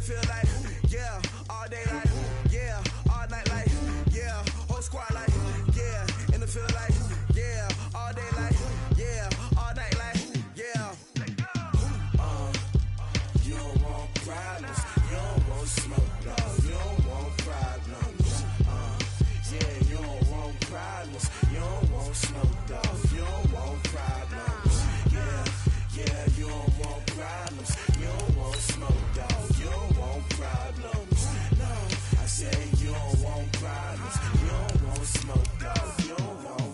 field like, yeah, all day like, yeah, all night like, yeah, whole squad like, yeah, in the field like, yeah, all day like, yeah, all night like, yeah. You don't want problems, you don't want smoke, no, you don't want problems. Yeah, you don't want problems, you don't want smoke, dog, you don't want problems. Yeah, you don't want problems, you don't want smoke, dog, you don't want problems. No, I say you don't want problems, you don't want smoke, dog, you don't want.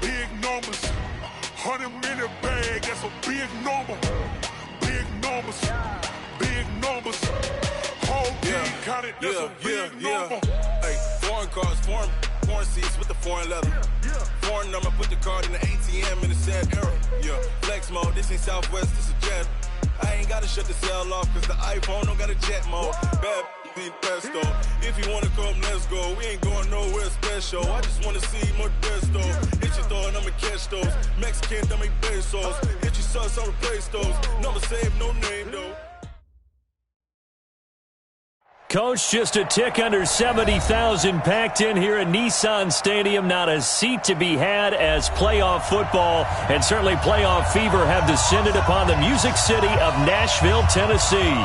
Big numbers, 100-minute bag, that's a big number. Big numbers, whole team counted, that's a big number. Hey, foreign cars, foreign seats with the foreign leather. Foreign number, put the card in the ATM in the sad era. Yeah, flex mode, this ain't Southwest, this a jet. I ain't gotta shut the cell off, cause the iPhone don't got a jet mode. Bad need pesto. If you wanna come, let's go. We ain't going nowhere special. I just wanna see more desto. Hit your throw and I'ma catch those. Mexican, I make pesos. Hit your sauce, I'll replace those. Number save, no name though. Coach, just a tick under 70,000 packed in here at Nissan Stadium. Not a seat to be had as playoff football and certainly playoff fever have descended upon the Music City of Nashville, Tennessee.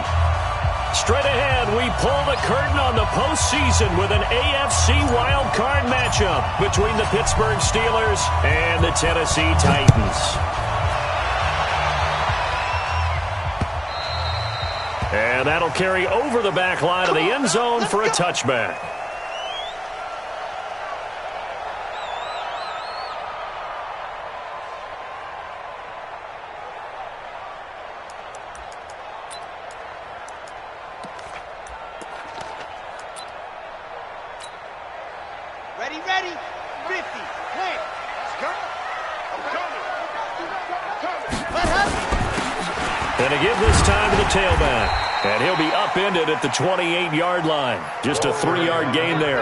Straight ahead, we pull the curtain on the postseason with an AFC wildcard matchup between the Pittsburgh Steelers and the Tennessee Titans. And that'll carry over the back line of the end zone for a touchback. Ready, 50, hey, let's go. I'm coming. And to give this time to the tailback. And he'll be upended at the 28-yard line. Just a 3-yard gain there.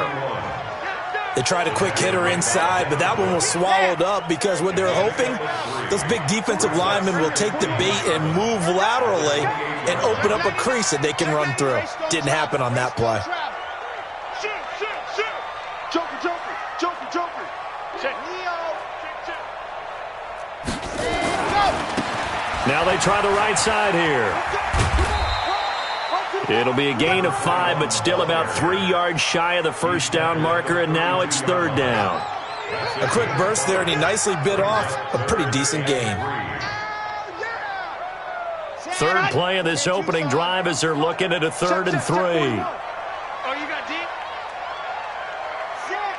They tried a quick hitter inside, but that one was swallowed up because what they're hoping, those big defensive linemen will take the bait and move laterally and open up a crease that they can run through. Didn't happen on that play. Now they try the right side here. It'll be a gain of 5, but still about 3 yards shy of the first down marker, and now it's 3rd down. A quick burst there, and he nicely bit off a pretty decent gain. Third play of this opening drive as they're looking at a 3rd and 3. Oh, you got deep? Set.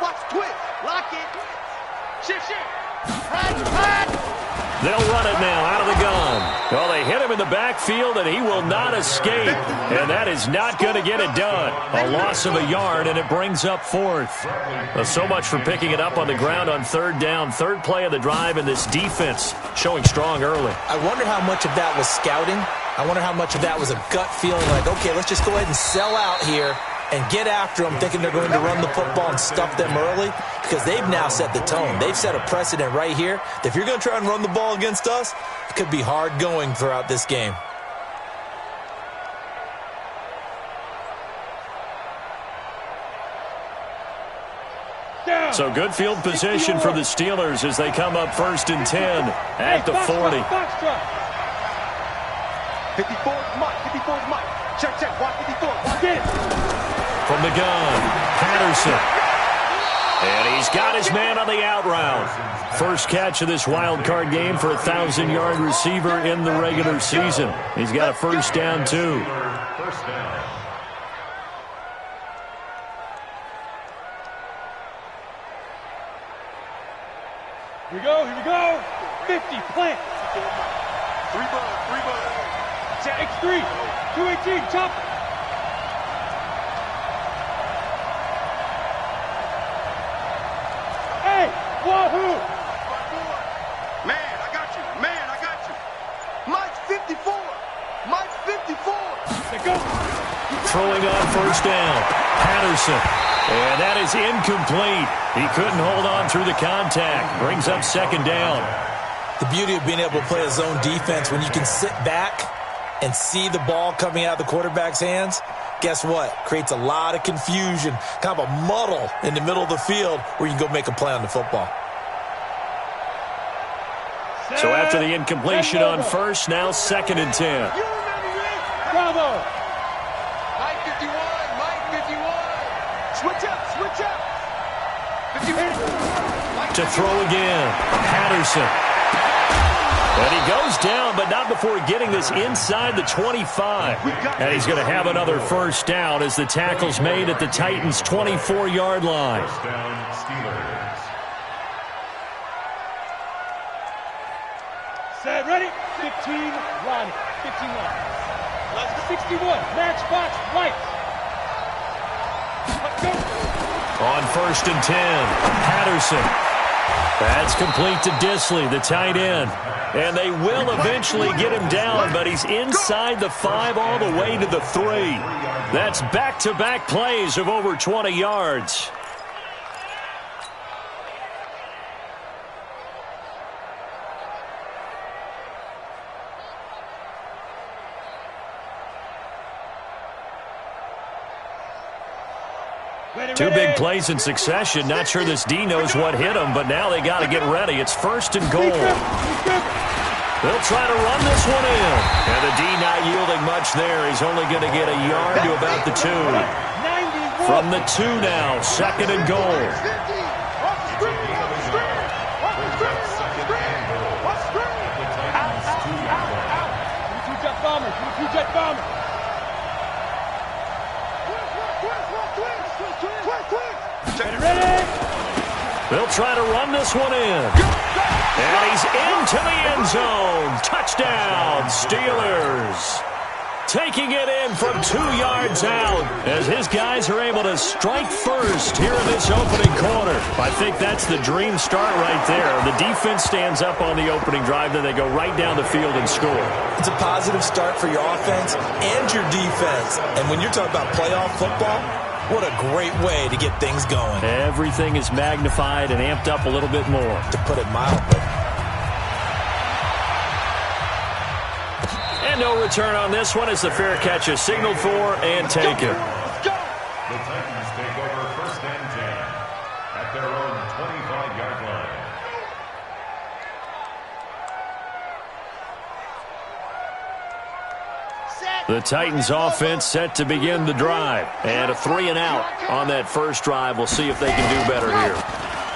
Watch, twist, lock it. Shift. They'll run it now out of the gun. Well, they hit him in the backfield, and he will not escape. And that is not going to get it done. A loss of a yard, and it brings up 4th. Well, so much for picking it up on the ground on 3rd down. 3rd play of the drive, and this defense showing strong early. I wonder how much of that was scouting. I wonder how much of that was a gut feeling like, okay, let's just go ahead and sell out here and get after them, thinking they're going to run the football and stuff them early, because they've now set the tone. They've set a precedent right here. If you're going to try and run the ball against us, it could be hard going throughout this game. So good field position for the Steelers as they come up 1st and 10 at the 40. 54's Mike. Check. Watch 54. Watch it. From the gun, Patterson. And he's got his man on the out route. First catch of this wild card game for a 1,000-yard receiver in the regular season. He's got a 1st down, too. Here we go, here we go. 50, plant. 3 bud. X3, 218, chop. Hey, wahoo! Man, I got you. Mike's 54. Mike's 54. Let's go. Throwing on first down. Patterson. And that is incomplete. He couldn't hold on through the contact. Brings up second down. The beauty of being able to play a zone defense, when you can sit back and see the ball coming out of the quarterback's hands, guess what? Creates a lot of confusion, kind of a muddle in the middle of the field where you can go make a play on the football. So after the incompletion on first, now 2nd and 10. Bravo. Mike 51. Switch up. 50. To throw again. Patterson. And he goes down, but not before getting this inside the 25. And he's going to have another first down as the tackle's made at the Titans' 24-yard line. First down, Steelers. Set, ready? 15, Ronnie. 15 line. 61, matchbox, lights. Let's go. On 1st and 10, Patterson. That's complete to Disley, the tight end. And they will eventually get him down, but he's inside the 5 all the way to the 3. That's back-to-back plays of over 20 yards. Two big plays in succession. Not sure this D knows what hit him, but now they got to get ready. It's 1st and goal. They'll try to run this one in. And the D not yielding much there. He's only going to get a yard to about the 2. From the 2 now, 2nd and goal. Two-jet bomber. Ready? They'll try to run this one in. And he's into the end zone. Touchdown, Steelers. Taking it in from 2 yards out as his guys are able to strike first here in this opening quarter. I think that's the dream start right there. The defense stands up on the opening drive, then they go right down the field and score. It's a positive start for your offense and your defense. And when you're talking about playoff football, what a great way to get things going. Everything is magnified and amped up a little bit more. To put it mildly. And no return on this one as the fair catch is signaled for and taken. The Titans take over 1st and 10 at their own 25-yard line. The Titans offense set to begin the drive. And a 3 and out on that first drive. We'll see if they can do better here.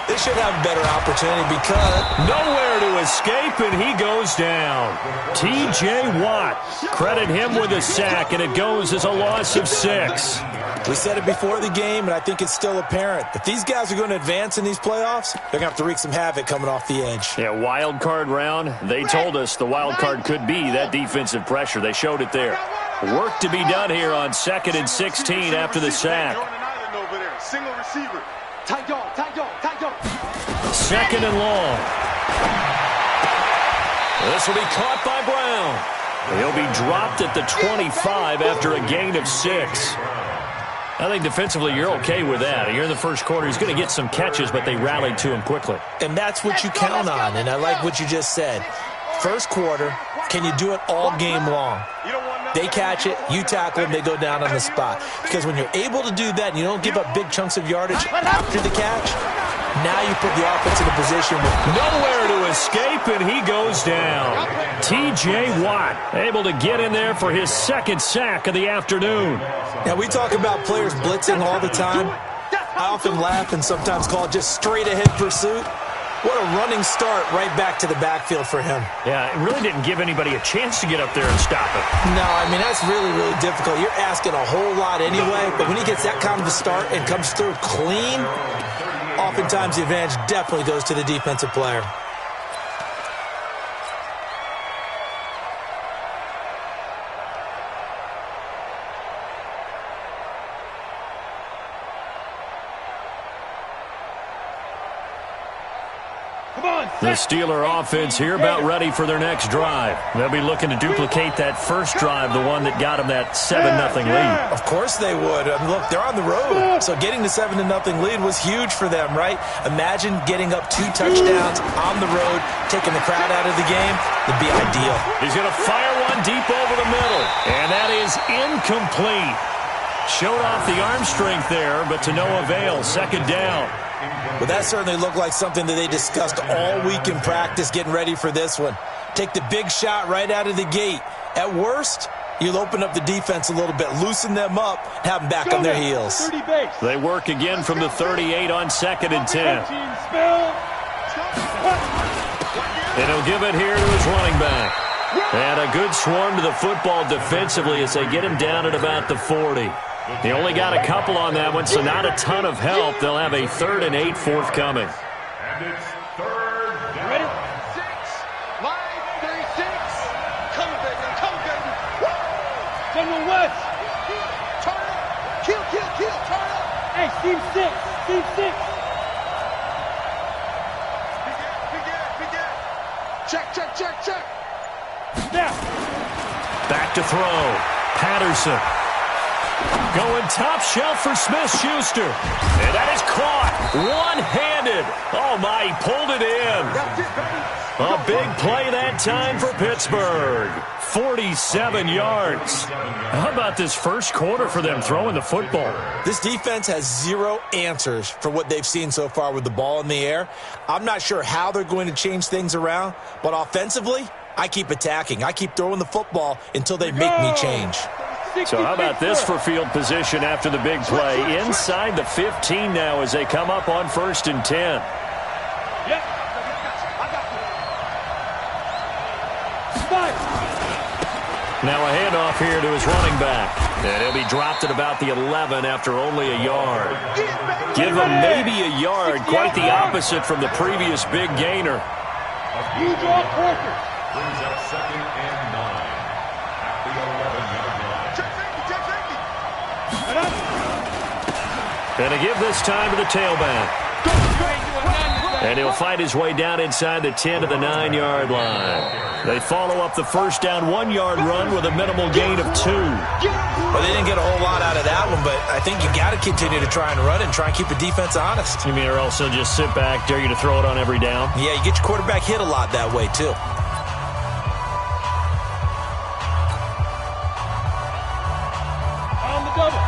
They should have a better opportunity because nowhere to escape, and he goes down. T.J. Watt. Credit him with a sack, and it goes as a loss of 6. We said it before the game, and I think it's still apparent. If these guys are going to advance in these playoffs, they're going to have to wreak some havoc coming off the edge. Yeah, wild card round. They told us the wild card could be that defensive pressure. They showed it there. Work to be done here on 2nd and 16 after the sack. Single receiver. Tight dog. 2nd and long. This will be caught by Brown. He'll be dropped at the 25 after a gain of 6. I think defensively you're okay with that. You're in the first quarter. He's going to get some catches, but they rallied to him quickly. And that's what you count on, and I like what you just said. First quarter, can you do it all game long? They catch it, you tackle them, they go down on the spot. Because when you're able to do that and you don't give up big chunks of yardage after the catch, now you put the offense in a position with nowhere to escape, and he goes down. T.J. Watt able to get in there for his 2nd sack of the afternoon. Now, we talk about players blitzing all the time. I often laugh and sometimes call it just straight-ahead pursuit. What a running start right back to the backfield for him. Yeah, it really didn't give anybody a chance to get up there and stop it. No, I mean, that's really, really difficult. You're asking a whole lot anyway, but when he gets that kind of a start and comes through clean, oftentimes the advantage definitely goes to the defensive player. The Steeler offense here about ready for their next drive. They'll be looking to duplicate that first drive, the one that got them that 7-0 lead. Of course they would. I mean, look, they're on the road, so getting the 7-0 lead was huge for them, right? Imagine getting up 2 touchdowns on the road, taking the crowd out of the game. It'd be ideal. He's going to fire one deep over the middle, and that is incomplete. Showed off the arm strength there, but to no avail. Second down. Well, that certainly looked like something that they discussed all week in practice getting ready for this one. Take the big shot right out of the gate. At worst, you'll open up the defense a little bit, loosen them up, have them back on their heels. They work again from the 38 on 2nd and 10. And he'll give it here to his running back. And a good swarm to the football defensively as they get him down at about the 40. They only got a couple on that one, so not a ton of help. They'll have a 3rd and 8 forthcoming. And it's 3rd down. Ready? 6, line 36. Come, baby, come, baby. General West. Turn up. Kill, turn up. Hey, Team 6. Team 6. Begin. Check. Now. Back to throw. Patterson. Going top shelf for Smith-Schuster. And that is caught. One-handed. Oh, my, he pulled it in. A big play that time for Pittsburgh. 47 yards. How about this first quarter for them throwing the football? This defense has 0 answers for what they've seen so far with the ball in the air. I'm not sure how they're going to change things around, but offensively, I keep attacking. I keep throwing the football until they make me change. So how about this for field position after the big play? Inside the 15 now as they come up on 1st and 10. Yep. Now a handoff here to his running back. And he'll be dropped at about the 11 after only a yard. Give him maybe a yard. Quite the opposite from the previous big gainer. You draw Corker. Brings up 2nd and 9 at the 11-yard line. And to give this time to the tailback. And he'll fight his way down inside the 10 to the 9-yard line. They follow up the first down 1-yard run with a minimal gain of 2. Well, they didn't get a whole lot out of that one, but I think you got to continue to try and run it and try and keep the defense honest. You mean or else they'll just sit back, dare you to throw it on every down? Yeah, you get your quarterback hit a lot that way, too. On the double.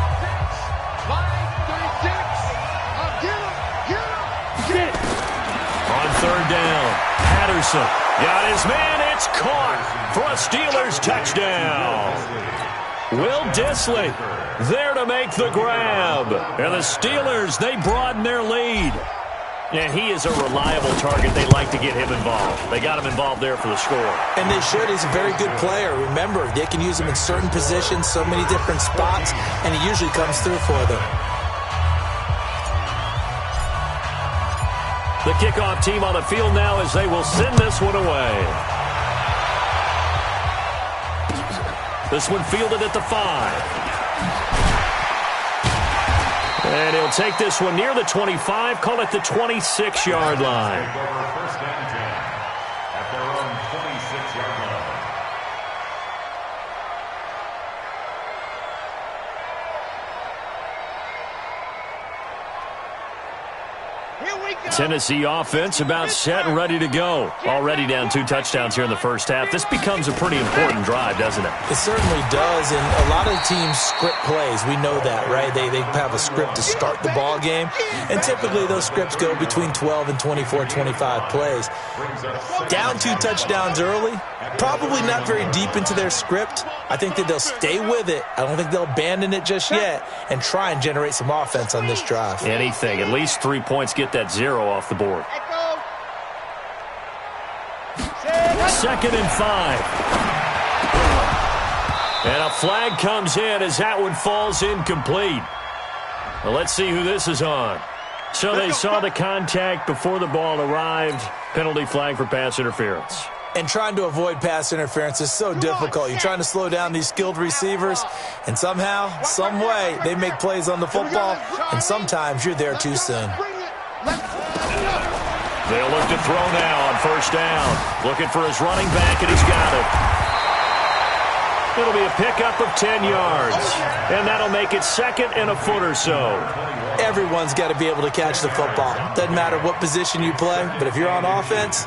Line 36. Get him. Get it. On 3rd down, Patterson got his man. It's caught for a Steelers touchdown. Will Dissly there to make the grab. And the Steelers, they broaden their lead. And he is a reliable target. They like to get him involved. They got him involved there for the score. And they should. He's a very good player. Remember, they can use him in certain positions, so many different spots, and he usually comes through for them. The kickoff team on the field now as they will send this one away. This one fielded at the 5. And he'll take this one near the 25, call it the 26-yard line. Take over 1st and 10 at their own 26-yard line. Tennessee offense about set and ready to go. Already down 2 touchdowns here in the first half. This becomes a pretty important drive, doesn't it? It certainly does, and a lot of teams script plays. We know that, right? They have a script to start the ball game, and typically those scripts go between 12 and 24, 25 plays. Down 2 touchdowns early, probably not very deep into their script. I think that they'll stay with it. I don't think they'll abandon it just yet and try and generate some offense on this drive. Anything. At least 3 points, get that 0 off the board. 2nd and 5. And a flag comes in as that one falls incomplete. Well, let's see who this is on. So they saw the contact before the ball arrived. Penalty flag for pass interference. And trying to avoid pass interference is so difficult. You're trying to slow down these skilled receivers, and somehow, some way, they make plays on the football, and sometimes you're there too soon. They'll look to throw now on first down. Looking for his running back, and he's got it. It'll be a pickup of 10 yards, and that'll make it second and a foot or so. Everyone's got to be able to catch the football. Doesn't matter what position you play, but if you're on offense,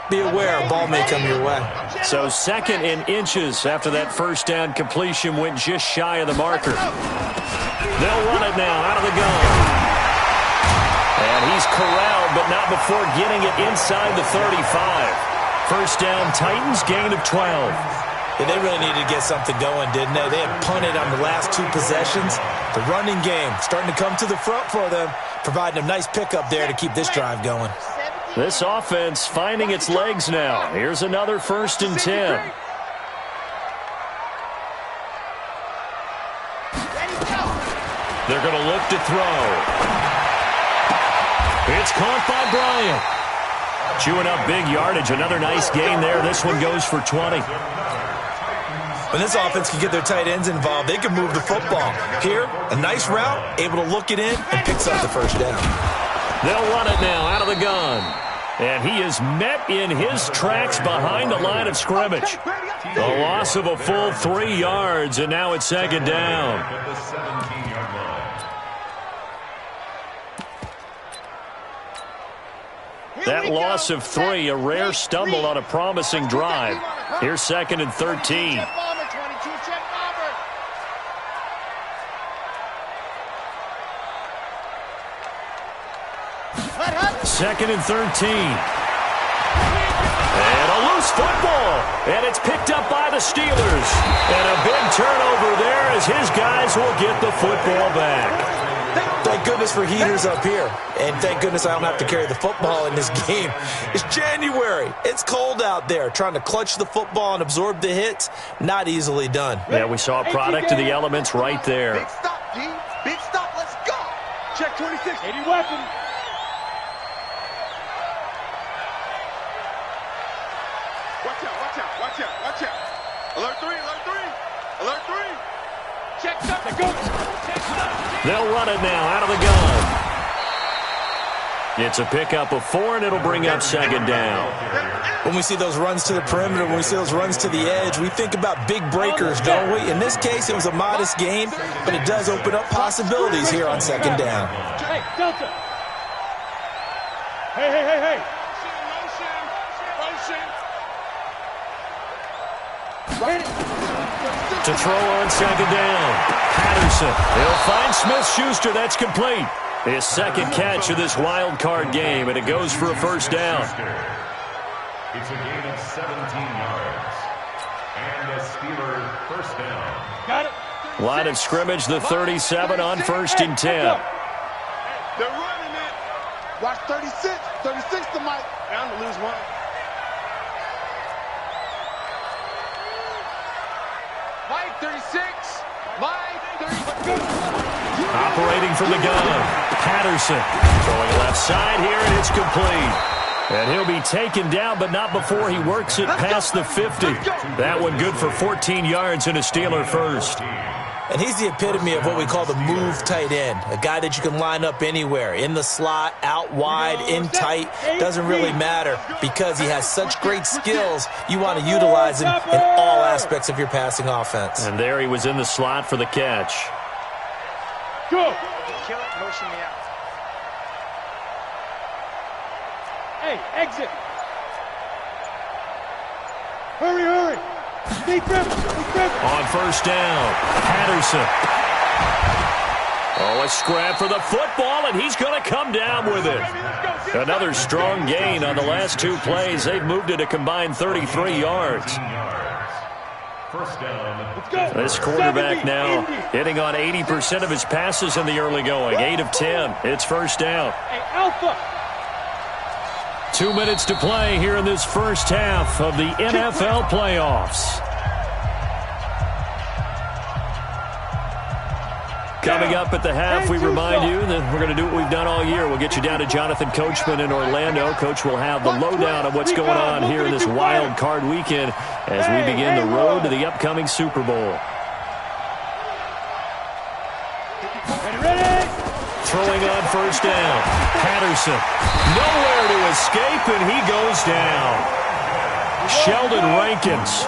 be aware a ball may come your way. So second in inches after that first down completion went just shy of the marker. They'll run it now out of the gun. And he's corralled, but not before getting it inside the 35. First down, Titans, gain of 12. Yeah, they really needed to get something going, didn't they? They had punted on the last two possessions. The running game starting to come to the front for them, providing a nice pickup there to keep this drive going. This offense finding its legs now. Here's another 1st and 10. They're going to look to throw. It's caught by Bryant. Chewing up big yardage. Another nice gain there. This one goes for 20. When this offense can get their tight ends involved, they can move the football. Here, a nice route, able to look it in, and picks up the first down. They'll run it now out of the gun. And he is met in his tracks behind the line of scrimmage. A loss of a full 3 yards, and now it's second down. That loss of 3, a rare stumble on a promising drive. Here's 2nd and 13. Second and 13. And a loose football. And it's picked up by the Steelers. And a big turnover there as his guys will get the football back. Thank goodness for heaters up here. And thank goodness I don't have to carry the football in this game. It's January. It's cold out there. Trying to clutch the football and absorb the hits, not easily done. Yeah, we saw a product of the elements right there. Big stop, D. Big stop. Let's go. Check 26. 80 weapon. Watch out, watch out, watch out, watch out. Alert 3, alert 3. Alert 3. Check stop. Check go. They'll run it now out of the gun. It's a pickup of 4, and it'll bring up second down. When we see those runs to the perimeter, when we see those runs to the edge, we think about big breakers, don't we? In this case, it was a modest gain, but it does open up possibilities here on second down. Hey, Delta. Hey. To throw on second down. Patterson. He'll find Smith-Schuster. That's complete. His second catch of this wild card game, and it goes for a first down. It's a gain of 17 yards. And a Steeler first down. Got it. Line of scrimmage, the 37 on 1st and 10. They're running it. Watch 36. 36 to Mike. Bound to lose one. Mike 36. Mike 36. Operating from the gun. Patterson throwing left side here, and it's complete. And he'll be taken down, but not before he works it past the 50. That one good for 14 yards and a Steeler first. And he's the epitome of what we call the move tight end, a guy that you can line up anywhere, in the slot, out wide, in tight, doesn't really matter because he has such great skills. You want to utilize him in all aspects of your passing offense. And there he was in the slot for the catch. Go. Kill it, motion me out. Hey, exit. Hurry. Deep grip. On first down, Patterson. Oh, a scrap for the football, and he's going to come down with it. Another strong gain on the last 2 plays. They've moved it a combined 33 yards. First down. This quarterback now hitting on 80% of his passes in the early going. 8 of 10. It's first down. Hey, Alpha. 2 minutes to play here in this first half of the NFL playoffs. Coming up at the half, we remind you that we're going to do what we've done all year. We'll get you down to Jonathan Coachman in Orlando. Coach will have the lowdown of what's going on here in this wild card weekend as we begin the road to the upcoming Super Bowl. throwing on first down. Patterson, nowhere to escape, and he goes down. Sheldon Rankins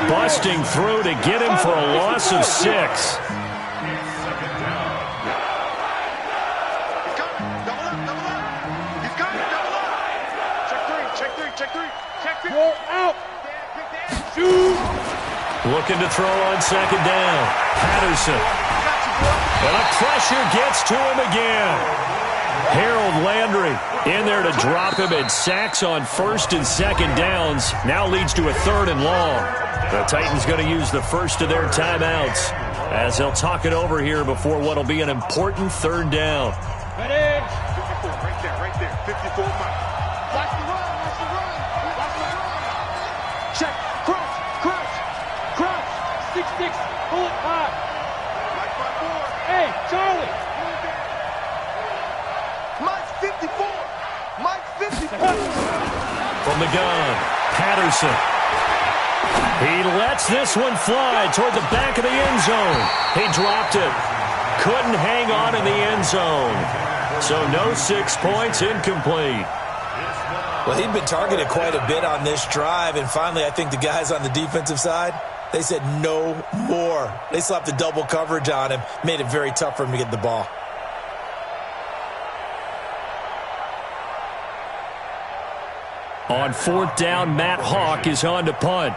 busting through to get him for a loss of 6. Four out. Shoot. Looking to throw on second down. Patterson. And the pressure gets to him again. Harold Landry in there to drop him, and sacks on first and second downs. Now leads to a 3rd and long. The Titans going to use the first of their timeouts as they'll talk it over here before what will be an important 3rd down. Ready. 54, right there. 54 miles. Watch the run. Check. Crouch. 6-6. Pull it high. Mike 5-4. Hey, Charlie. Mike 54. Mike 54. From the gun, Patterson. He lets this one fly toward the back of the end zone. He dropped it. Couldn't hang on in the end zone. So no 6 points, incomplete. Well, he'd been targeted quite a bit on this drive, and finally I think the guys on the defensive side, they said no more. They slapped the double coverage on him, made it very tough for him to get the ball. On 4th down, Matt Hawk is on to punt.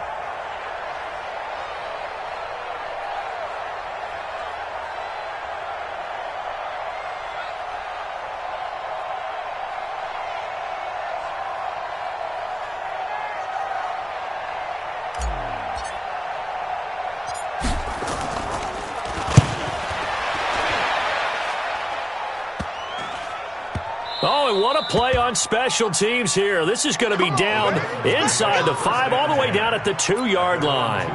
Oh, and what a play on special teams here. This is going to be down inside the 5, all the way down at the 2-yard line.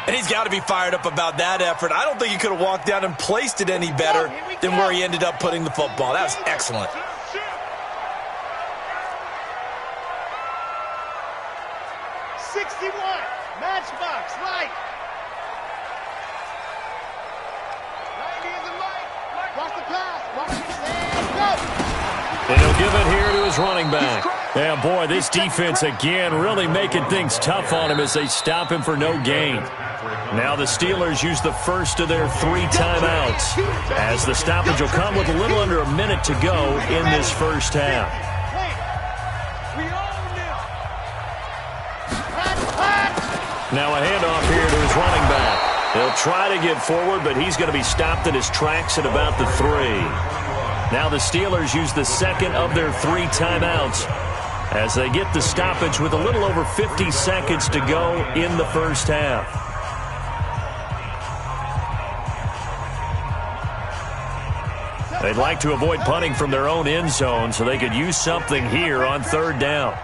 And he's got to be fired up about that effort. I don't think he could have walked down and placed it any better than where he ended up putting the football. That was excellent. Matchbox, right. 90 is the Mike. Watch the pass. Watch it. Go. And he'll give it here to his running back. Yeah, boy, this defense again really making things tough on him as they stop him for no gain. Now the Steelers use the first of their 3 timeouts, as the stoppage will come with a little under a minute to go in this first half. Now a handoff here to his running back. He'll try to get forward, but he's going to be stopped in his tracks at about the 3. Now the Steelers use the second of their 3 timeouts as they get the stoppage with a little over 50 seconds to go in the first half. They'd like to avoid punting from their own end zone so they could use something here on 3rd down.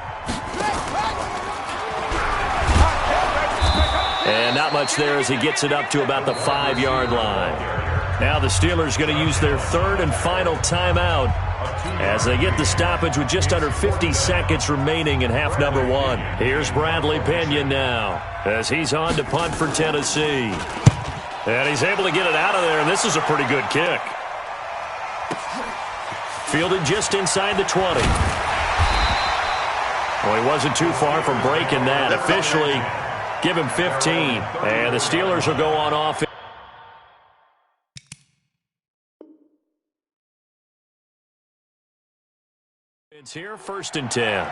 And not much there as he gets it up to about the 5-yard line. Now the Steelers going to use their 3rd and final timeout as they get the stoppage with just under 50 seconds remaining in half number 1. Here's Bradley Pinion now as he's on to punt for Tennessee. And he's able to get it out of there, and this is a pretty good kick. Fielded just inside the 20. Well, he wasn't too far from breaking that. Officially, give him 15. And the Steelers will go on offense. It's here, 1st and 10.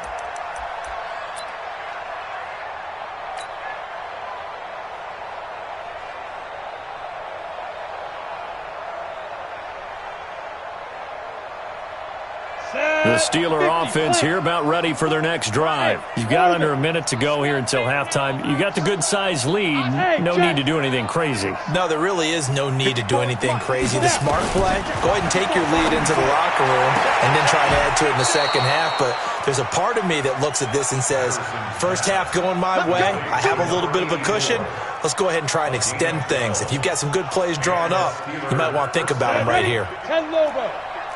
The Steeler offense here about ready for their next drive. You've got under a minute to go here until halftime. You got the good-sized lead. No need to do anything crazy. No, there really is no need to do anything crazy. The smart play, go ahead and take your lead into the locker room and then try to add to it in the second half. But there's a part of me that looks at this and says, first half going my way, I have a little bit of a cushion. Let's go ahead and try and extend things. If you've got some good plays drawn up, you might want to think about them right here. 10 Lobo.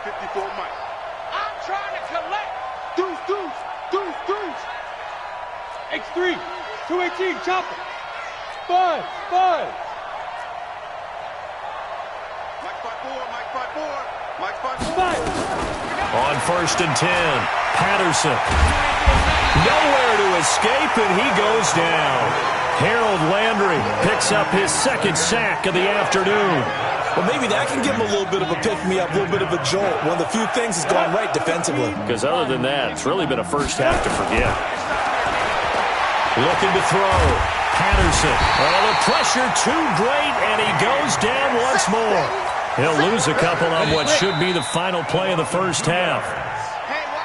54 Mike. Trying to collect. Deuce. X3. 218. Chopper. 5. Mike 5-4. On 1st and 10, Patterson. Nowhere to escape, and he goes down. Harold Landry picks up his 2nd sack of the afternoon. Well, maybe that can give him a little bit of a pick-me-up, a little bit of a jolt. One of the few things that's gone right defensively. Because other than that, it's really been a first half to forget. Looking to throw. Patterson. Oh, the pressure too great, and he goes down once more. He'll lose a couple on what should be the final play of the first half.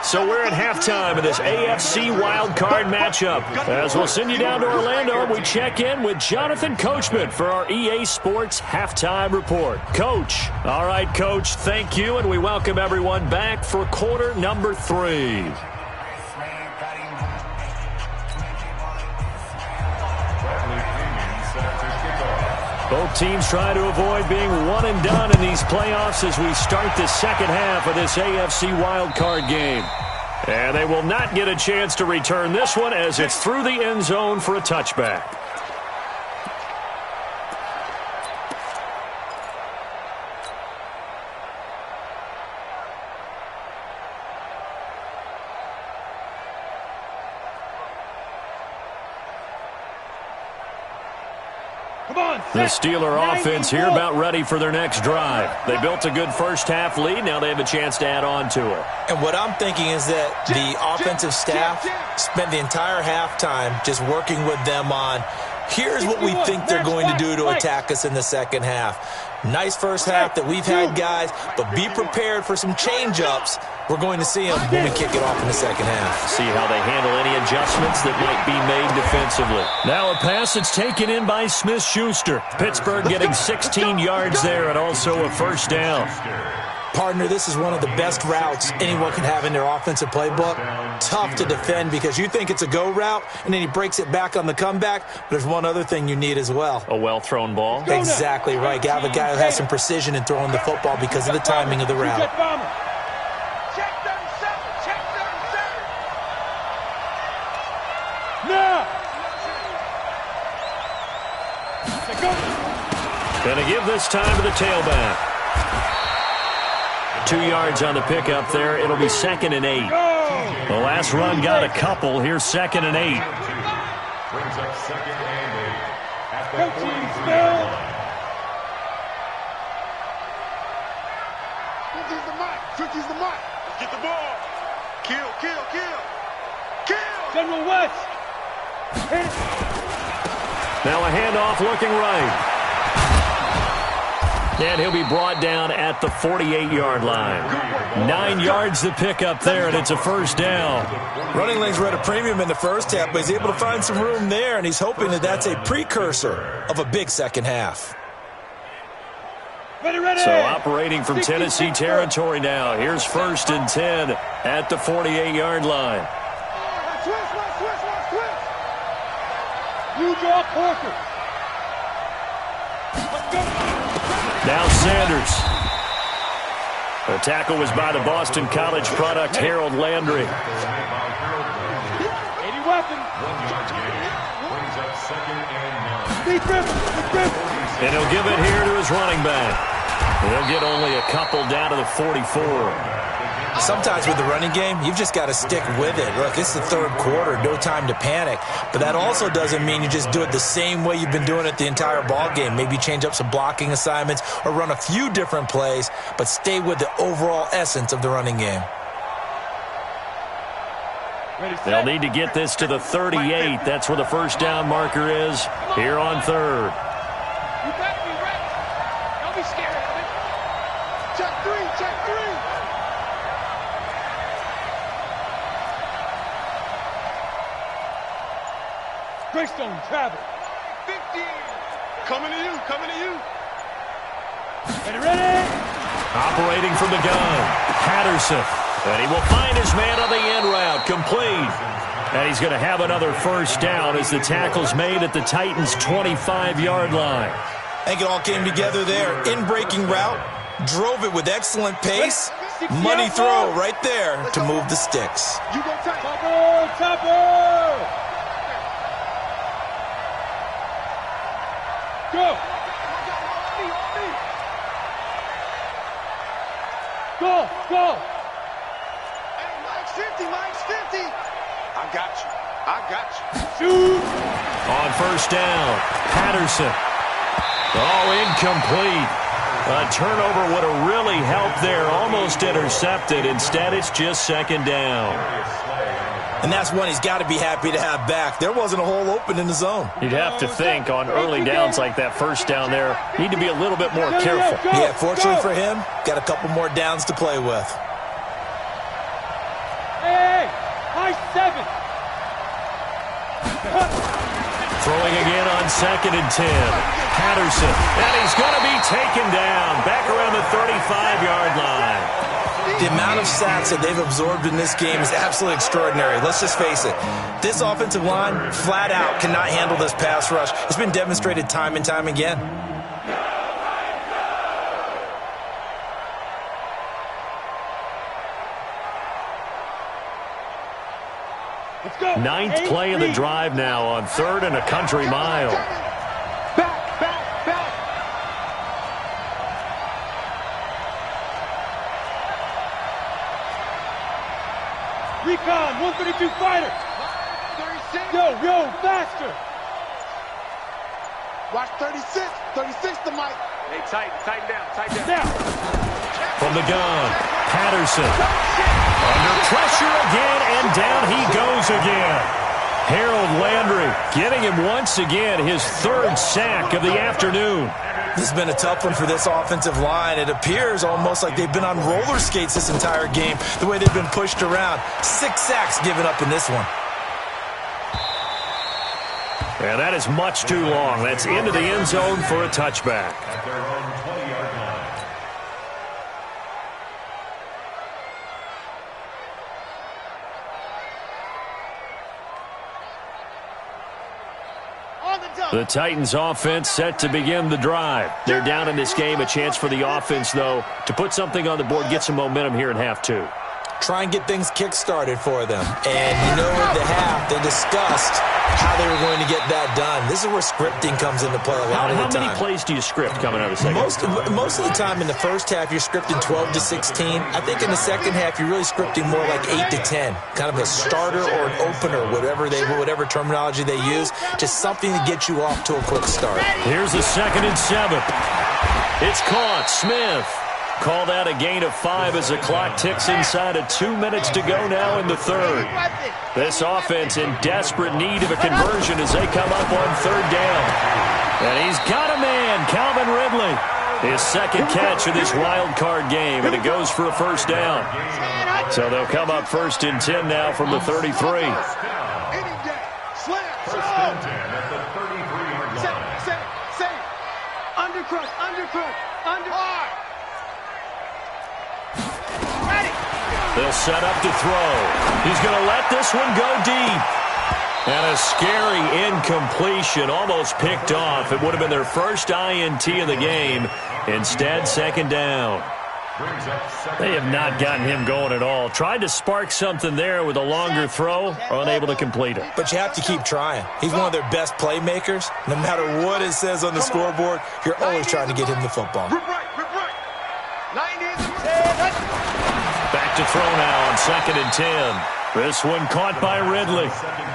So we're at halftime of this AFC wildcard matchup. As we'll send you down to Orlando, we check in with Jonathan Coachman for our EA Sports Halftime Report. Coach. All right, Coach, thank you, and we welcome everyone back for quarter number 3. Both teams try to avoid being one and done in these playoffs as we start the second half of this AFC wildcard game. And they will not get a chance to return this one as it's through the end zone for a touchback. The Steeler offense here about ready for their next drive. They built a good first half lead. Now they have a chance to add on to it. And what I'm thinking is that the offensive staff spent the entire halftime just working with them on, here's what we think they're going to do to attack us in the second half. Nice first half that we've had, guys, but be prepared for some change-ups. We're going to see them when we kick it off in the second half. See how they handle any adjustments that might be made defensively. Now a pass that's taken in by Smith-Schuster. Pittsburgh getting 16 yards there and also a first down. Partner, this is one of the best routes anyone can have in their offensive playbook. Tough to defend because you think it's a go route, and then he breaks it back on the comeback. But there's one other thing you need as well. A well-thrown ball? Exactly right. You have a guy who has some precision in throwing the football because of the timing of the route. Check 37. Check 37. No. Gonna give this time to the tailback. 2 yards on the pickup there. It'll be 2nd and 8. The last run got a couple. Here's 2nd and 8. Brings up 2nd and 8 at the 44 Switch is the mark. Get the ball. Kill. General West. Hit. Now a handoff looking right. And he'll be brought down at the 48-yard line. 9 yards to pick up there, and it's a first down. Running lanes were at a premium in the first half, but he's able to find some room there, and he's hoping that that's a precursor of a big second half. Ready. So operating from Tennessee territory now. Here's 1st and 10 at the 48-yard line. Switch. New York Parker. Let's go. Now Sanders. The tackle was by the Boston College product, Harold Landry. 80 weapon. 1 yard gain. Brings up 2nd and 9. And he'll give it here to his running back. He'll get only a couple down to the 44. Sometimes with the running game, you've just got to stick with it. Look, it's the third quarter, no time to panic. But that also doesn't mean you just do it the same way you've been doing it the entire ball game. Maybe change up some blocking assignments or run a few different plays, but stay with the overall essence of the running game. They'll need to get this to the 38. That's where the first down marker is here on 3rd. You better be ready. Don't be scared of it. Check 3. Greystone travel. 15. Coming to you. Ready. Operating from the gun, Patterson. And he will find his man on the end route, complete. And he's going to have another first down as the tackle's made at the Titans' 25-yard line. I think it all came together there. In-breaking route, drove it with excellent pace. Money throw right there to move the sticks. You go Topper. Go. Go! Hey, Mike's 50, Mike's 50. I got you. I got you. Shoot! On first down, Patterson. Oh, incomplete. A turnover would have really helped there. Almost intercepted. Instead, it's just second down. And that's one he's got to be happy to have back. There wasn't a hole open in the zone. You'd have to think on early downs like that first down there, need to be a little bit more careful. Yeah, fortunately for him, got a couple more downs to play with. Hey! High 7! Throwing again on 2nd and 10. Patterson, and he's going to be taken down back around the 35-yard line. The amount of sacks that they've absorbed in this game is absolutely extraordinary. Let's just face it. This offensive line, flat out, cannot handle this pass rush. It's been demonstrated time and time again. Let's go! 9th play of the drive now on 3rd and a country mile. Back! Recon, 132 fighter! 36. Yo, faster! Watch 36. 36 to Mike. Hey, tighten down. Now! From the gun, Patterson. Under pressure again, and down he goes again. Harold Landry getting him once again, his 3rd sack of the afternoon. This has been a tough one for this offensive line. It appears almost like they've been on roller skates this entire game, the way they've been pushed around. 6 sacks given up in this one. And that is much too long. That's into the end zone for a touchback. At their own 20-yard line. The Titans offense set to begin the drive. They're down in this game. A chance for the offense, though, to put something on the board, get some momentum here in half 2. Try and get things kick-started for them. And you know at the half, they discussed how they were going to get that done. This is where scripting comes into play a lot of the time. How many plays do you script coming out of the second? Most of the time in the first half, you're scripting 12 to 16. I think in the second half, you're really scripting more like 8 to 10. Kind of a starter or an opener, whatever terminology they use. Just something to get you off to a quick start. Here's the 2nd and 7. It's caught. Smith. Call that a gain of 5 as the clock ticks inside of 2 minutes to go now in the 3rd. This offense in desperate need of a conversion as they come up on 3rd down. And he's got a man, Calvin Ridley. His 2nd catch of this wild card game, and it goes for a 1st down. So they'll come up 1st and 10 now from the 33. First and 10 at the 33-yard line. Say. Undercrook. They'll set up to throw. He's going to let this one go deep. And a scary incompletion, almost picked off. It would have been their first INT of the game. Instead, 2nd down. They have not gotten him going at all. Tried to spark something there with a longer throw, unable to complete it. But you have to keep trying. He's one of their best playmakers. No matter what it says on the scoreboard, you're always trying to get him the football. Rip right. 90 is Back to throw now on 2nd and 10. This one caught by Ridley.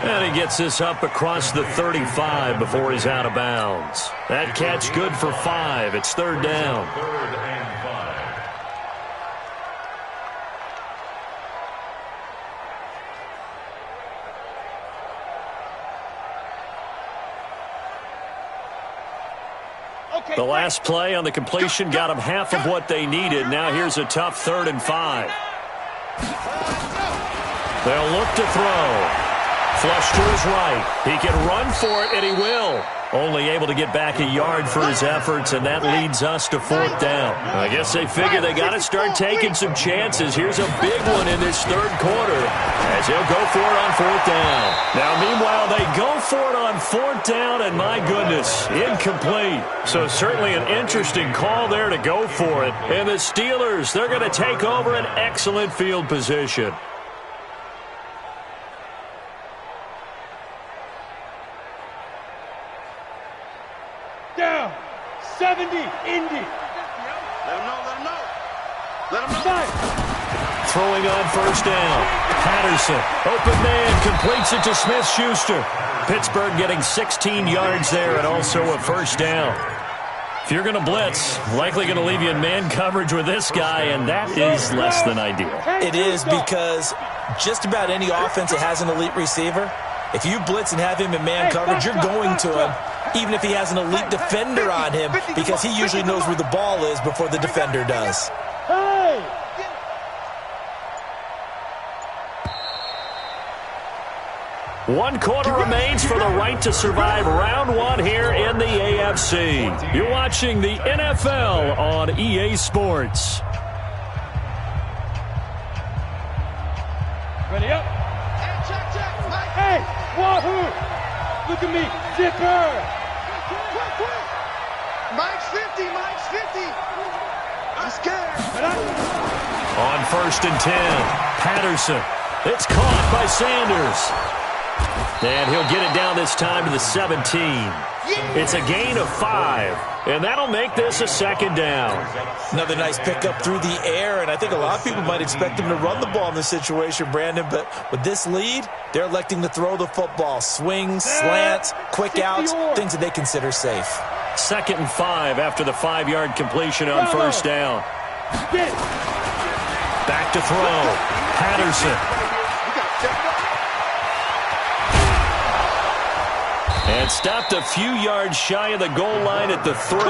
And he gets this up across the 35 before he's out of bounds. That catch good for 5. It's 3rd down. 3rd and 5. The last play on the completion got them half of what they needed. Now here's a tough 3rd and 5. They'll look to throw. Flush to his right. He can run for it, and he will. Only able to get back a yard for his efforts, and that leads us to 4th down. I guess they figure they got to start taking some chances. Here's a big one in this 3rd quarter as he'll go for it on 4th down. Now, meanwhile, they go for it on 4th down, and my goodness, incomplete. So certainly an interesting call there to go for it. And the Steelers, they're going to take over an excellent field position. Down. 70, Indy. Let him know. Let him know. Side. throwing on first down. Patterson, open man, completes it to Smith-Schuster. Pittsburgh getting 16 yards there and also a first down. If you're going to blitz, likely going to leave you in man coverage with this guy, and that is less than ideal. It is, because just about any offense that has an elite receiver, if you blitz and have him in man coverage, you're going to him, even if he has an elite defender on him, because he usually knows where the ball is before the defender does. Hey! One quarter remains for the right to survive round one here in the AFC. You're watching the NFL on EA Sports. Ready up. Hey, wahoo! Look at me, zipper! Mike's 50, Mike's 50. I'm scared. On first and 10, Patterson. It's caught by Sanders. And he'll get it down this time to the 17. It's a gain of 5, and that'll make this a second down. Another nice pickup through the air, and I think a lot of people might expect him to run the ball in this situation, Brandon, but with this lead, they're electing to throw the football. Swings, slants, quick outs, things that they consider safe. 2nd and 5 after the 5-yard completion on first down. Back to throw. Patterson. And stopped a few yards shy of the goal line at the 3.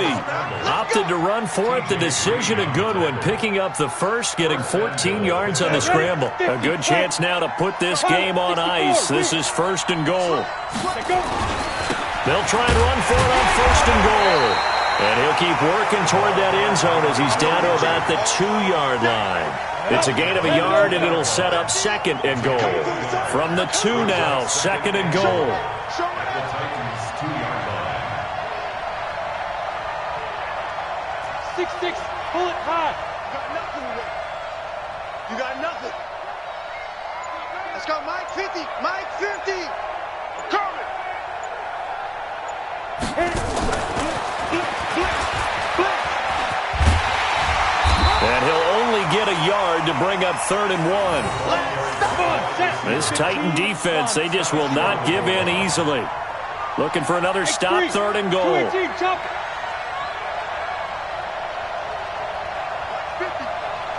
Opted to run for it. The decision a good one. Picking up the first, getting 14 yards on the scramble. A good chance now to put this game on ice. This is 1st and goal. They'll try and run for it on 1st and goal. And he'll keep working toward that end zone as he's down to about the 2-yard line. It's a gain of a yard, and it'll set up 2nd and goal. From the 2 now, 2nd and goal. The Titans' 2-yard line. 6-6, pull it high. You got nothing today. You got nothing. Let's go, Mike 50. Mike 50. Coming. And he'll only get a yard to bring up 3rd and 1. This Titan defense, they just will not give in easily. Looking for another stop, 3rd and goal.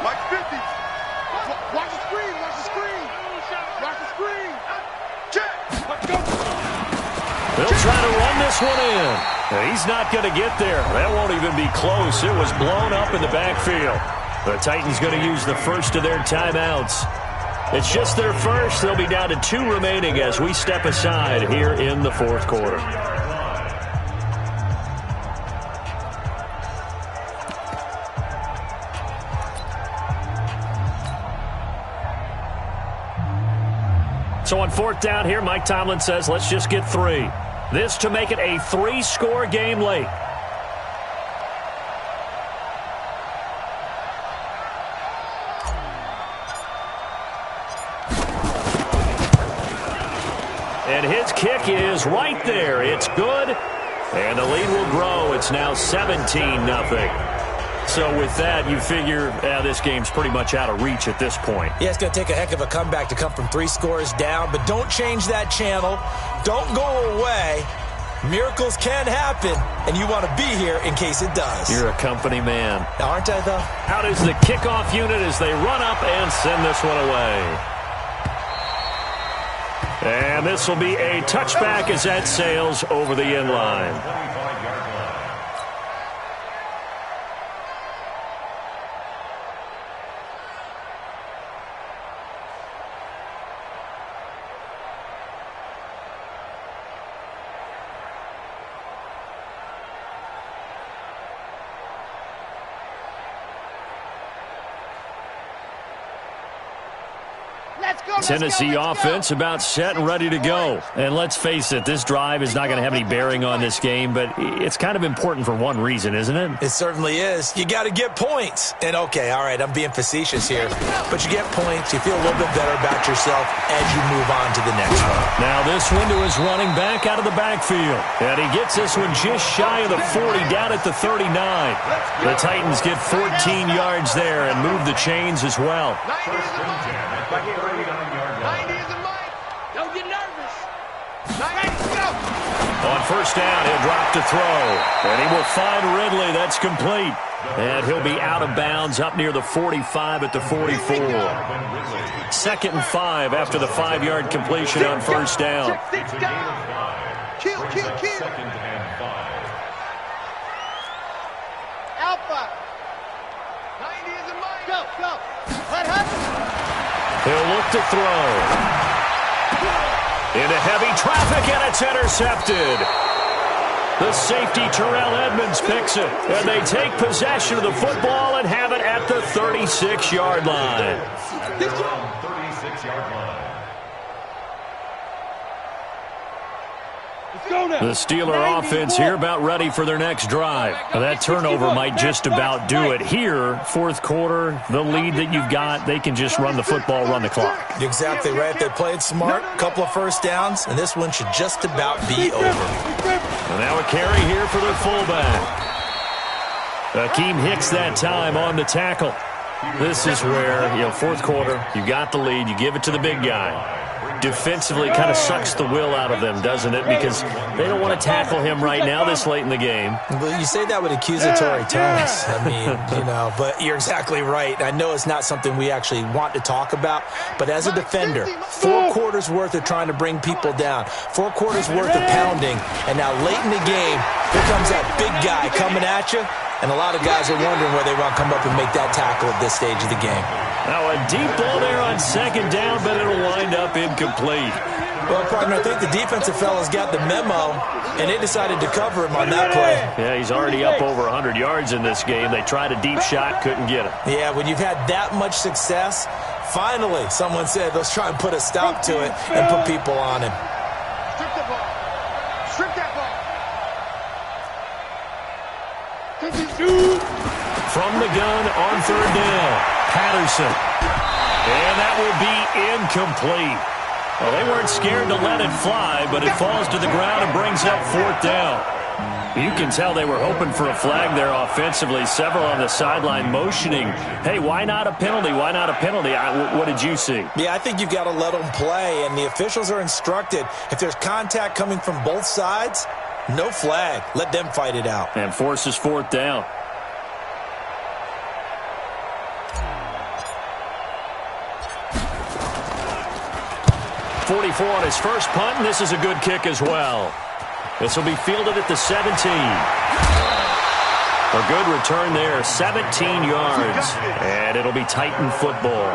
Mike 50. Watch the screen. Watch the screen. Watch the screen. Check. They'll try to run this one in. He's not going to get there. That won't even be close. It was blown up in the backfield. The Titans going to use the first of their timeouts. It's just their first. They'll be down to 2 remaining as we step aside here in the 4th quarter. So on 4th down here, Mike Tomlin says, let's just get 3. This to make it a 3-score game late. And his kick is right there. It's good. And the lead will grow. It's now 17-0. So with that, you figure this game's pretty much out of reach at this point. Yeah, it's going to take a heck of a comeback to come from 3 scores down, but don't change that channel. Don't go away. Miracles can happen, and you want to be here in case it does. You're a company man. Aren't I, though? Out is the kickoff unit as they run up and send this one away. And this will be a touchback as that sails over the end line. 25-yard line. Tennessee offense about set and ready to go. And let's face it, this drive is not going to have any bearing on this game, but it's kind of important for one reason, isn't it? It certainly is. You got to get points. And, okay, all right, I'm being facetious here, but you get points. You feel a little bit better about yourself as you move on to the next one. Now this one to his running back out of the backfield. And he gets this one just shy of the 40, down at the 39. The Titans get 14 yards there and move the chains as well. 90 is the mic. 90 is the mic. Don't get nervous. 90, go. On first down, he'll drop to throw. And he will find Ridley. That's complete. And he'll be out of bounds up near the 45 at the 44. 2nd and 5 after the 5-yard completion on first down. Kill. Alpha. 90 is the mic. Go. What happened? He'll look to throw. Into heavy traffic, and it's intercepted. The safety, Terrell Edmonds, picks it. And they take possession of the football and have it at the 36-yard line. 36-yard line. The Steeler offense here about ready for their next drive. Now that turnover might just about do it. Here, fourth quarter, the lead that you've got, they can just run the football, run the clock. You're exactly right. They played smart, a couple of first downs, and this one should just about be over. And now a carry here for their fullback. Akeem Hicks that time on the tackle. This is where, fourth quarter, you got the lead, you give it to the big guy. Defensively kind of sucks the will out of them, doesn't it? Because they don't want to tackle him right now this late in the game. Well, you say that with accusatory tones. I mean, but you're exactly right. I know it's not something we actually want to talk about, but as a defender, 4 quarters worth of trying to bring people down, 4 quarters worth of pounding, and now late in the game, here comes that big guy coming at you, and a lot of guys are wondering where they want to come up and make that tackle at this stage of the game. Now a deep ball there on second down, but it'll wind up incomplete. Well, partner, I think the defensive fellas got the memo, and they decided to cover him on that play. Yeah, he's already up over 100 yards in this game. They tried a deep shot, couldn't get it. Yeah, when you've had that much success, finally someone said, let's try and put a stop to it and put people on him. Strip the ball. Strip that ball. From the gun on third down, Patterson. And that will be incomplete. Well, they weren't scared to let it fly, but it falls to the ground and brings up fourth down. You can tell they were hoping for a flag there offensively. Several on the sideline motioning, hey, why not a penalty? Why not a penalty? What did you see? Yeah, I think you've got to let them play, and the officials are instructed. If there's contact coming from both sides, no flag. Let them fight it out. And forces fourth down. .44 on his first punt, and this is a good kick as well. This will be fielded at the 17. A good return there, 17 yards, and it'll be Titan football.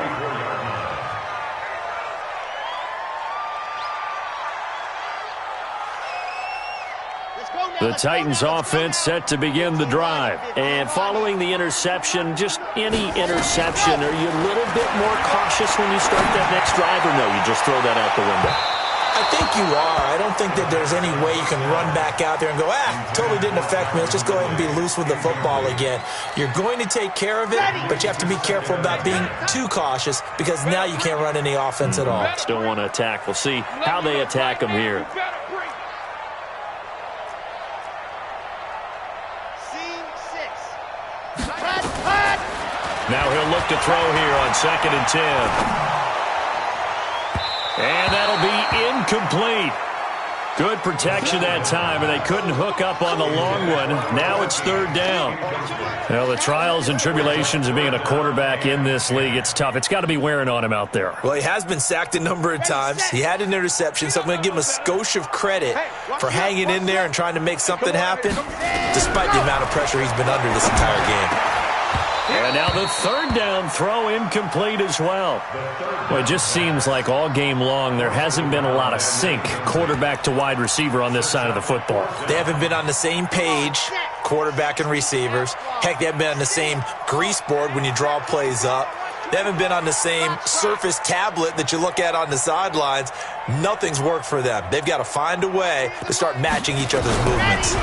The Titans offense set to begin the drive. And following the interception, just any interception, are you a little bit more cautious when you start that next drive, or no, you just throw that out the window? I think you are. I don't think that there's any way you can run back out there and go, totally didn't affect me. Let's just go ahead and be loose with the football again. You're going to take care of it, but you have to be careful about being too cautious because now you can't run any offense at all. Still want to attack. We'll see how they attack them here. Now he'll look to throw here on 2nd and 10. And that'll be incomplete. Good protection that time, and they couldn't hook up on the long one. Now it's third down. Well, the trials and tribulations of being a quarterback in this league, it's tough. It's got to be wearing on him out there. Well, he has been sacked a number of times. He had an interception, so I'm going to give him a skosh of credit for hanging in there and trying to make something happen, despite the amount of pressure he's been under this entire game. And now the third down throw incomplete as well. Well, it just seems like all game long there hasn't been a lot of sync quarterback to wide receiver on this side of the football. They haven't been on the same page, quarterback and receivers. Heck, they haven't been on the same grease board when you draw plays up. They haven't been on the same Surface tablet that you look at on the sidelines. Nothing's worked for them. They've got to find a way to start matching each other's movements.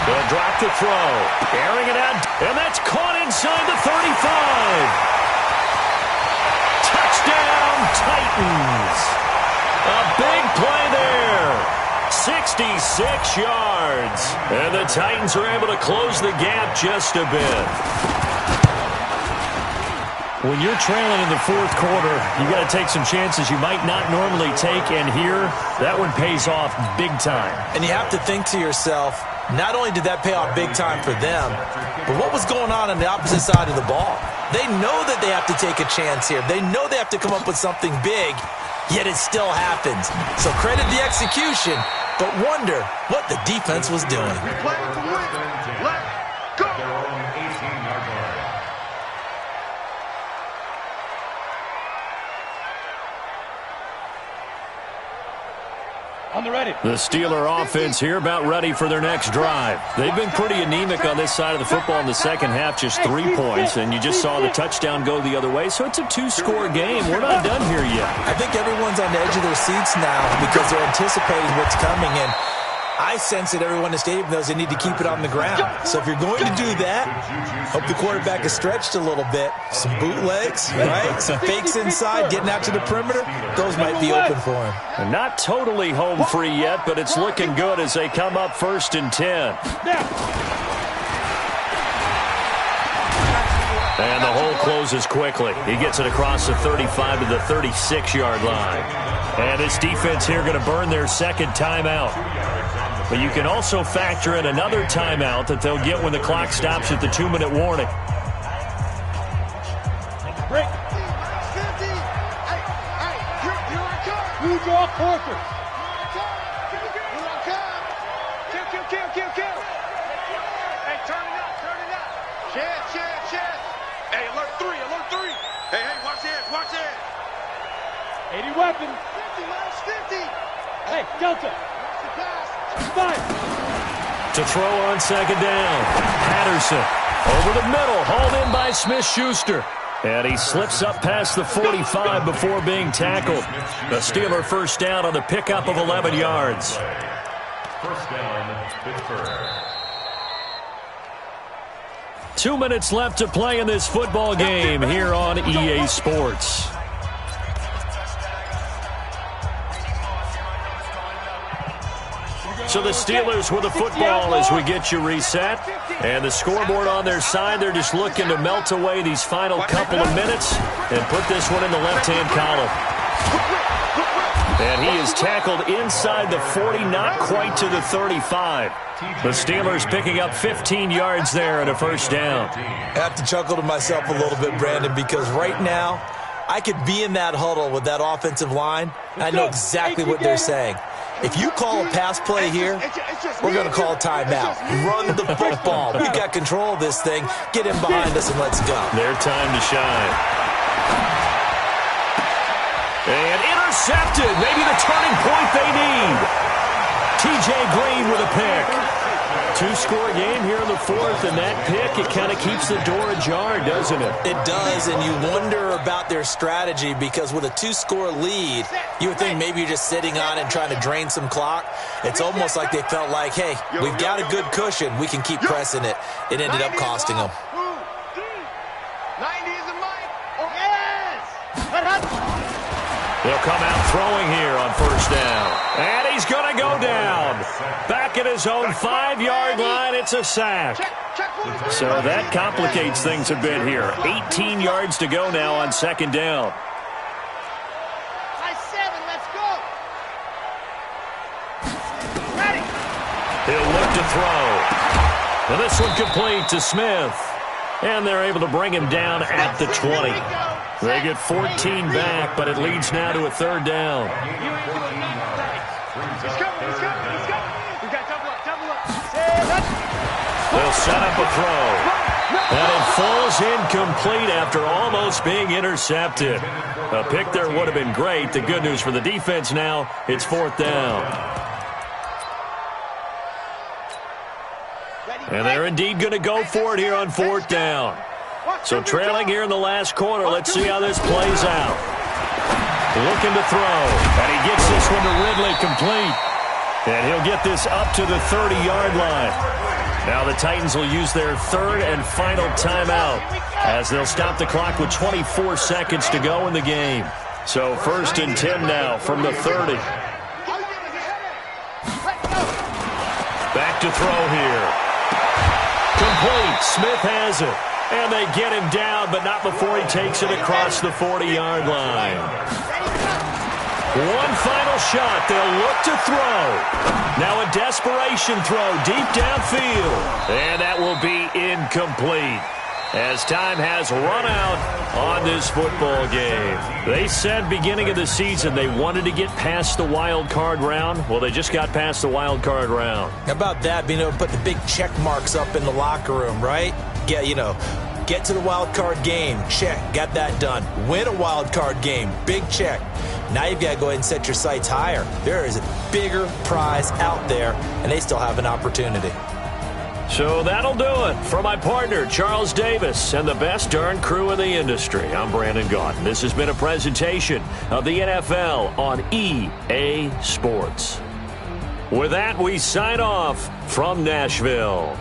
They'll drop the throw. Airing it out. And that's caught inside the 35. Touchdown, Titans. A big play there. 66 yards. And the Titans are able to close the gap just a bit. When you're trailing in the fourth quarter, you got to take some chances you might not normally take, and here, that one pays off big time. And you have to think to yourself, not only did that pay off big time for them, but what was going on the opposite side of the ball? They know that they have to take a chance here. They know they have to come up with something big, yet it still happens. So credit the execution, but wonder what the defense was doing. Play to win. Let's go. Their own 18-yard line. On the ready. The Steeler offense here about ready for their next drive. They've been pretty anemic on this side of the football in the second half, just 3 points, and you just saw the touchdown go the other way, so it's a 2-score game. We're not done here yet. I think everyone's on the edge of their seats now because they're anticipating what's coming, and I sense that everyone in the stadium knows they need to keep it on the ground. So if you're going to do that, hope the quarterback is stretched a little bit. Some bootlegs, right? Some fakes inside, getting out to the perimeter. Those might be open for him. And not totally home free yet, but it's looking good as they come up 1st and 10. And the hole closes quickly. He gets it across the 35 to the 36-yard line. And this defense here going to burn their second timeout. But you can also factor in another timeout that they'll get when the clock stops at the 2-minute warning. Break. 50. Hey, here I come. You draw Porter. Here I come. Kill. Hey, turn it up. Chance. Hey, alert 3. Hey, watch this. 80 weapon. 50 minus 50. Hey, Delta. Pass. Fine. To throw on second down. Patterson over the middle, hauled in by Smith-Schuster. And he slips up past the 45 before being tackled. The Steeler first down on the pickup of 11 yards. First down, Pittsburgh. 2 minutes left to play in this football game here on EA Sports. So the Steelers with the football as we get you reset. And the scoreboard on their side, they're just looking to melt away these final couple of minutes and put this one in the left-hand column. And he is tackled inside the 40, not quite to the 35. The Steelers picking up 15 yards there and a first down. I have to chuckle to myself a little bit, Brandon, because right now I could be in that huddle with that offensive line, and I know exactly what they're saying. If you call a pass play here, we're going to call a timeout. Run the football. We've got control of this thing. Get in behind us and let's go. Their time to shine. And intercepted. Maybe the turning point they need. T.J. Green with a pick. 2-score game here in the fourth, and that pick, it kind of keeps the door ajar, doesn't it? It does, and you wonder about their strategy because with a 2-score lead, you would think maybe you're just sitting on it and trying to drain some clock. It's almost like they felt like, hey, we've got a good cushion. We can keep pressing it. It ended up costing them. 90 is a mic. Oh, yes. They'll come out throwing here on first down. And he's going to go down. Back at his own 5-yard line, it's a sack. So that complicates things a bit here. 18 yards to go now on second down. High 7, let's go. Ready. He'll look to throw. And this one complete to Smith. And they're able to bring him down at the 20. They get 14 back, but it leads now to a third down. He's coming. We got double up. They'll set up a throw. And it falls incomplete after almost being intercepted. A pick there would have been great. The good news for the defense now, it's fourth down. And they're indeed going to go for it here on fourth down. So trailing here in the last quarter. Let's see how this plays out. Looking to throw. And he gets this one to Ridley complete. And he'll get this up to the 30-yard line. Now the Titans will use their third and final timeout as they'll stop the clock with 24 seconds to go in the game. So 1st and 10 now from the 30. Back to throw here. Complete. Smith has it. And they get him down, but not before he takes it across the 40-yard line. One final shot. They'll look to throw. Now a desperation throw deep downfield. And that will be incomplete as time has run out on this football game. They said beginning of the season they wanted to get past the wild card round. Well, they just got past the wild card round. How about that? Being able to put the big check marks up in the locker room, right? Get to the wild card game. Check. Got that done. Win a wild card game. Big check. Now you've got to go ahead and set your sights higher. There is a bigger prize out there, and they still have an opportunity. So that'll do it for my partner, Charles Davis, and the best darn crew in the industry. I'm Brandon Gaudin. This has been a presentation of the NFL on EA Sports. With that, we sign off from Nashville.